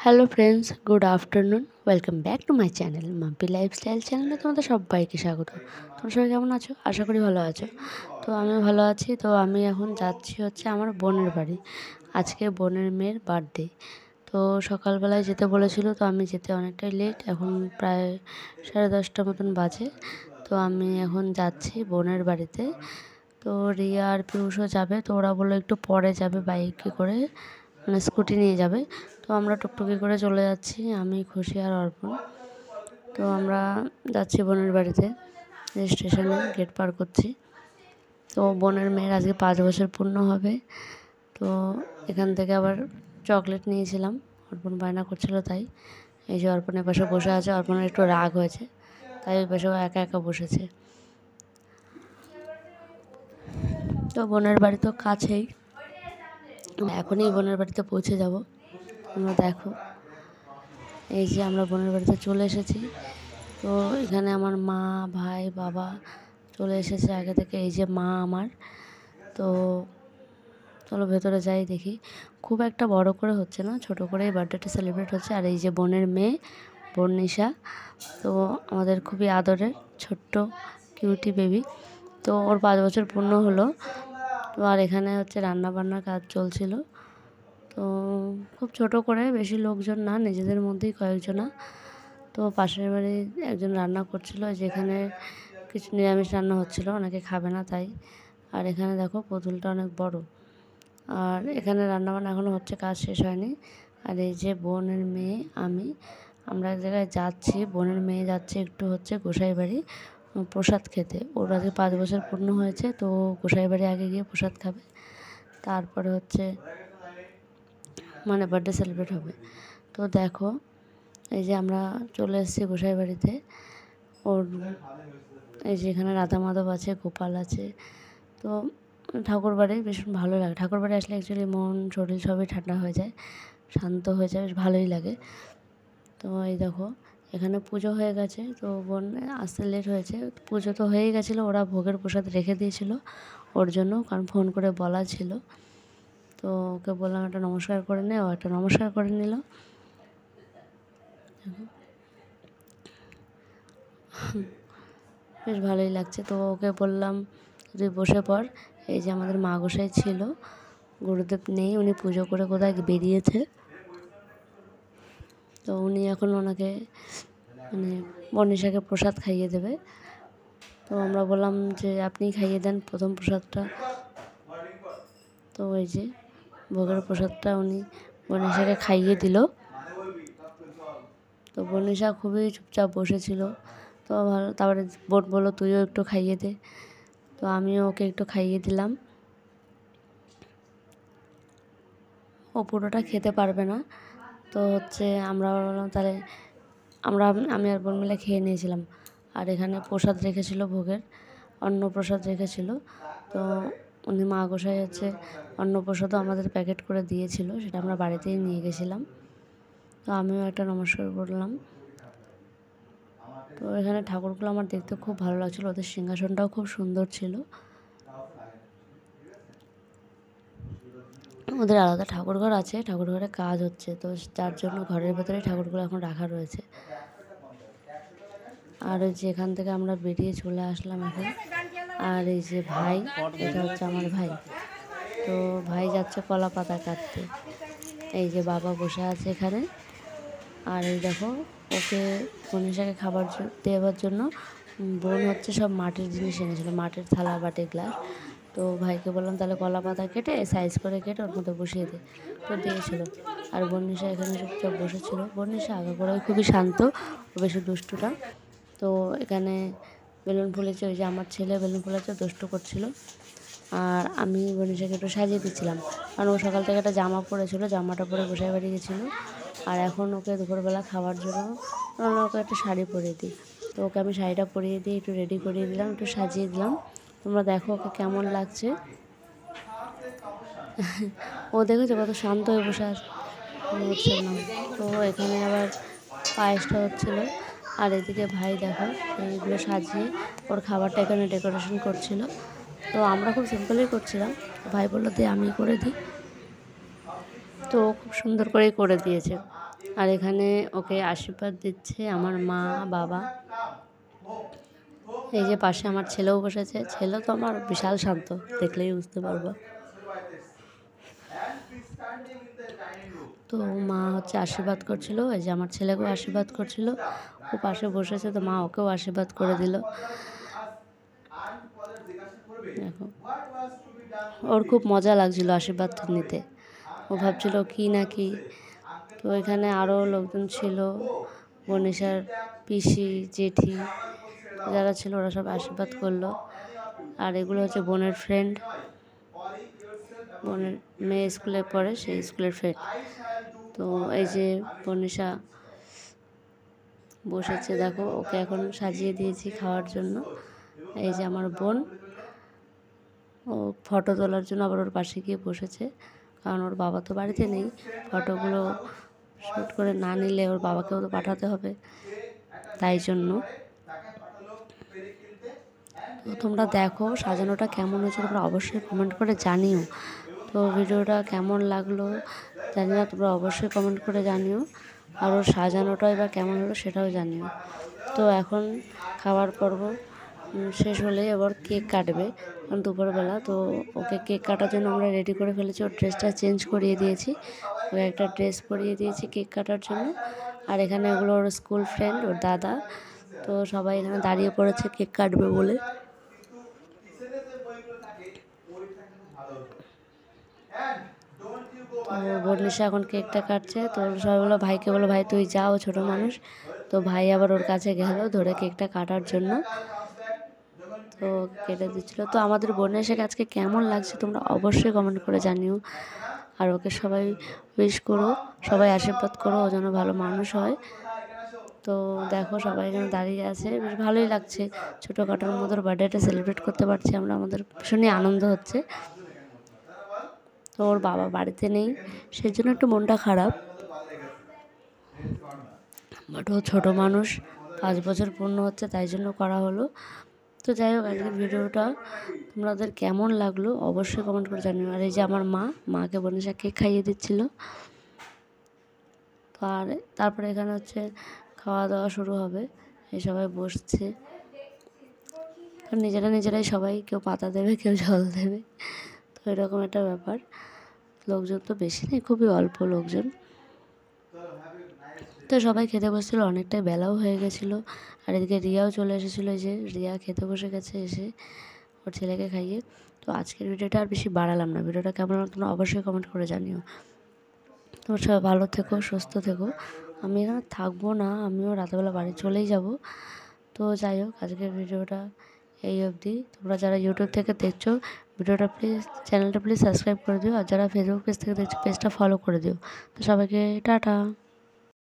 Hello friends, good afternoon. Welcome back to my channel Mampi lifestyle চ্যানেলে তোমাদের সবাইকে স্বাগত। তোমরা সবাই কেমন আছো? আশা করি ভালো আছো। তো আমি ভালো আছি। তো আমি এখন যাচ্ছি আমার বোনের বাড়ি। আজকে বোনের মেয়ের বার্থডে। তো সকালবেলায় যেতে বলেছিল, তো আমি যেতে অনেকটাই লেট, এখন প্রায় 10:30 মতন বাজে। তো আমি এখন যাচ্ছি বোনের বাড়িতে। তো রিয়া আর পিউষও যাবে। তো ওরা বললো একটু পরে যাবে, বাইকে করে, মানে স্কুটি নিয়ে যাবে। তো আমরা টুকটুকি করে চলে যাচ্ছি, আমি, খুশি আর অর্পণ। তো আমরা যাচ্ছি বোনের বাড়িতে, স্টেশনে গেট পার করছি। তো বোনের মেয়ের আজকে 5 বছর পূর্ণ হবে। তো এখান থেকে আবার চকলেট নিয়েছিলাম, অর্পণ বায়না করছিল তাই। এই যে অর্পণের পাশে বসে আছে, অর্পণের একটু রাগ হয়েছে তাই ওই পাশে একা একা বসেছে। তো বোনের বাড়ি তো কাছেই, এখনই বোনের বাড়িতে পৌঁছে যাব। তোমরা দেখো, এই যে আমরা বোনের বাড়িতে চলে এসেছি। তো এখানে আমার মা, ভাই, বাবা চলে এসেছে আগে থেকে। এই যে মা আমার। তো চলো ভেতরে যাই, দেখি। খুব একটা বড় করে হচ্ছে না, ছোট করেই বার্থডেটা সেলিব্রেট হচ্ছে। আর এই যে বোনের মেয়ে বর্ণিশা, তো আমাদের খুবই আদরের ছোট্ট কিউটি বেবি। তো ওর 5 বছর পূর্ণ হলো। তো আর এখানে রান্নাবান্নার কাজ চলছিল। তো খুব ছোট করে, বেশি লোকজন না, নিজেদের মধ্যেই কয়েকজনা। তো পাশের বাড়ি একজন রান্না করছিল, যেখানে কিছু নিরামিষ রান্না হচ্ছিল, অনেকে খাবে না তাই। আর এখানে দেখো পুতুলটা অনেক বড়। আর এখানে রান্নাবান্না এখনও হচ্ছে, কাজ শেষ হয়নি। আর এই যে বোনের মেয়ে, আমরা এক জায়গায় যাচ্ছি, বোনের মেয়ে যাচ্ছে একটু গোসাই বাড়ি প্রসাদ খেতে। ওর আজকে 5 বছর পূর্ণ হয়েছে। তো গোসাই বাড়ি আগে গিয়ে প্রসাদ খাবে, তারপরে মানে বার্থডে সেলিব্রেট হবে। তো দেখো, এই যে আমরা চলে এসেছি গোসাই বাড়িতে। ওর এই যে এখানে রাধা মাধব আছে, গোপাল আছে। তো ঠাকুর বাড়ি ভীষণ ভালো লাগে। ঠাকুর বাড়ি আসলে অ্যাকচুয়ালি মন শরীর সবই ঠান্ডা হয়ে যায়, শান্ত হয়ে যায়, বেশ ভালোই লাগে। তো এই দেখো, এখানে পুজো হয়ে গেছে। তো বোন আসতে লেট হয়েছে। পুজো তো হয়েই গেছিলো, ওরা ভোগের প্রসাদ রেখে দিয়েছিল ওর জন্য, কারণ ফোন করে বলা ছিল। তো ওকে বললাম একটা নমস্কার করে নে, ও একটা নমস্কার করে নিল। বেশ ভালোই লাগছে। তো ওকে বললাম তুই বসে পড়। এই যে আমাদের মা গোসাই ছিল, গুরুদেব নেই, উনি পুজো করে কোথায় বেরিয়েছে। তো উনি এখন ওনাকে মানে বর্ণিশাকে প্রসাদ খাইয়ে দেবে। তো আমরা বললাম যে আপনি খাইয়ে দেন প্রথম প্রসাদটা। তো ওই যে ভোগের প্রসাদটা উনি বর্ণিশাকে খাইয়ে দিল। তো বর্ণিশা খুবই চুপচাপ বসেছিল। তো ভালো, তারপরে বোন বললো তুইও একটু খাইয়ে দে। তো আমিও ওকে একটু খাইয়ে দিলাম। ও পুরোটা খেতে পারবে না। তো আমরা বললাম তাহলে আমি আর বোন মিলে খেয়ে নিয়েছিলাম। আর এখানে প্রসাদ রেখেছিল, ভোগের অন্ন প্রসাদ রেখেছিল। তো উনি মা গোসাই অন্ন প্রসাদও আমাদের প্যাকেট করে দিয়েছিল, সেটা আমরা বাড়িতেই নিয়ে গেছিলাম। তো আমিও একটা নমস্কার করলাম। তো এখানে ঠাকুরগুলো আমার দেখতে খুব ভালো লাগছিলো, ওদের সিংহাসনটাও খুব সুন্দর ছিল। ওদের আলাদা ঠাকুরঘর আছে, ঠাকুরঘরে কাজ হচ্ছে, তো যার জন্য ঘরের ভেতরেই ঠাকুরগুলো এখন রাখা রয়েছে। আর ওই যে এখান থেকে আমরা বেরিয়ে চলে আসলাম এখন। আর এই যে ভাই, এটা আমার ভাই। তো ভাই যাচ্ছে কলা পাতা কাটতে। এই যে বাবা বসে আছে এখানে। আর এই দেখো, ওকে গণেশাকে খাবার দেওয়ার জন্য বোন সব মাটির জিনিস এনেছিলো, মাটির থালা, বাটি, গ্লাস। তো ভাইকে বললাম তাহলে কলা পাতা কেটে সাইজ করে কেটে ওর মধ্যে বসিয়ে দে। তো দিয়েছিল। আর বর্ণিশা এখানে চুপচাপ বসেছিল। বর্ণিশা আগাগোড়াই খুবই শান্ত, ও বেশি দুষ্টুটা। তো এখানে বেলুন ফুলেছে, ওই যে আমার ছেলে বেলুন ফুলেছে, দুষ্টু করছিল। আর আমি বর্ণিশাকে একটু সাজিয়ে দিচ্ছিলাম, কারণ ও সকাল থেকে একটা জামা পরেছিল, জামাটা পরে গোসাই বাড়ি গেছিলো। আর এখন ওকে দুপুরবেলা খাওয়ার জন্য ওকে একটা শাড়ি পরিয়ে দিই। তো ওকে আমি শাড়িটা পরিয়ে দিয়ে একটু রেডি করিয়ে দিলাম, একটু সাজিয়ে দিলাম। তোমরা দেখো ওকে কেমন লাগছে। ও দেখেছো কত শান্ত হয়ে বসে আছে, হচ্ছে না। তো এখানে আবার পায়েসটা হচ্ছিলো। আর এদিকে ভাই দেখো এইগুলো সাজিয়ে ওর খাবারটা এখানে ডেকোরেশন করছিল। তো আমরা খুব সিম্পলই করছিলাম, ভাই বললো দিয়ে আমি করে দিই। তো খুব সুন্দর করেই করে দিয়েছে। আর এখানে ওকে আশীর্বাদ দিচ্ছে আমার মা বাবা। এই যে পাশে আমার ছেলেও বসেছে, ছেলে তো আমার বিশাল শান্ত, দেখলেই বুঝতে পারবো। তো মা হচ্ছে আশীর্বাদ করছিল, এই যে আমার ছেলেকেও আশীর্বাদ করছিল, ও পাশে বসেছে, তো মা ওকেও আশীর্বাদ করে দিল। দেখো ওর খুব মজা লাগছিল আশীর্বাদ নিতে, ও ভাবছিল কি না কি। তো এখানে আরও লোকজন ছিল, বনিশার পিসি জেঠি যারা ছিল ওরা সব আশীর্বাদ করলো। আর এগুলো হচ্ছে বোনের ফ্রেন্ড, বোনের মেয়ে স্কুলে পড়ে, সেই স্কুলের ফ্রেন্ড। তো এই যে বনিশা বসেছে, দেখো ওকে এখন সাজিয়ে দিয়েছি খাওয়ার জন্য। এই যে আমার বোন, ও ফটো তোলার জন্য আবার ওর পাশে গিয়ে বসেছে, কারণ ওর বাবা তো বাড়িতে নেই, ফটোগুলো শ্যুট করে না নিলে ওর বাবাকেও তো পাঠাতে হবে, তাই জন্য। তো তোমরা দেখো সাজানোটা কেমন হয়েছে, তোমরা অবশ্যই কমেন্ট করে জানিও। তো ভিডিওটা কেমন লাগলো জানি না, তোমরা অবশ্যই কমেন্ট করে জানিও। আর ওর সাজানোটা এবার কেমন হলো সেটাও জানিও। তো এখন খাওয়ার পর্ব শেষ হলে এবার কেক কাটবে, কারণ দুপুরবেলা। তো ওকে কেক কাটার জন্য আমরা রেডি করে ফেলেছি, ওর ড্রেসটা চেঞ্জ করিয়ে দিয়েছি, ওকে একটা ড্রেস পরিয়ে দিয়েছি কেক কাটার জন্য। আর এখানে এগুলো ওর স্কুল ফ্রেন্ড, ওর দাদা, তো সবাই এখানে দাঁড়িয়ে পড়েছে কেক কাটবে বলে। তো বর্ণিশা এখন কেকটা কাটছে, তো সবাই বলো ভাইকে, বলো ভাই তুই যাও, ছোটো মানুষ। তো ভাই আবার ওর কাছে গেল ধরে কেকটা কাটার জন্য, তো কেটে দিচ্ছিলো। তো আমাদের বর্ণিশাকে আজকে কেমন লাগছে তোমরা অবশ্যই কমেন্ট করে জানিও। আর ওকে সবাই উইশ করো, সবাই আশীর্বাদ করো, ও যেন ভালো মানুষ হয়। তো দেখো সবাই এখানে দাঁড়িয়ে আছে, বেশ ভালোই লাগছে, ছোটোখাটোর মতো বার্থডেটা সেলিব্রেট করতে পারছি আমরা, আমাদের ভীষণই আনন্দ হচ্ছে। তো ওর বাবা বাড়িতে নেই, সেই জন্য একটু মনটা খারাপ, বাট ও ছোটো মানুষ, 5 বছর পূর্ণ হচ্ছে, তাই জন্য করা হলো। তো যাই হোক, আজকের ভিডিওটা তোমাদের কেমন লাগলো অবশ্যই কমেন্ট করে জানিও। আর এই যে আমার মাকে বনিশা কেক খাইয়ে দিচ্ছিলো। তো আর তারপরে এখানে হচ্ছে খাওয়া দাওয়া শুরু হবে, এই সবাই বসছে, নিজেরাই সবাই, কেউ পাতা দেবে, কেউ জল দেবে, তো এরকম একটা ব্যাপার। লোকজন তো বেশি নেই, খুবই অল্প লোকজন। তো সবাই খেতে বসছিলো, অনেকটাই বেলাও হয়ে গেছিলো। আর এদিকে রিয়াও চলে এসেছিলো, এই যে রিয়া খেতে বসে গেছে এসে ওর ছেলেকে খাইয়ে। তো আজকের ভিডিওটা আর বেশি বাড়ালাম না, ভিডিওটা কেমন লাগলো তোমরা অবশ্যই কমেন্ট করে জানিও। তোমরা সবাই ভালো থেকো, সুস্থ থেকো। আমি এখানে থাকবো না, আমিও রাতেবেলা বাড়ি চলেই যাব। তো যাই হোক, আজকের ভিডিওটা এই অবধি। তোমরা যারা ইউটিউব থেকে দেখছো ভিডিওটা প্লিজ, চ্যানেলটা প্লিজ সাবস্ক্রাইব করে দিও, আর যারা ফেসবুক পেজ থেকে দেখছো পেজটা ফলো করে দিও। তো সবাইকে টাটা।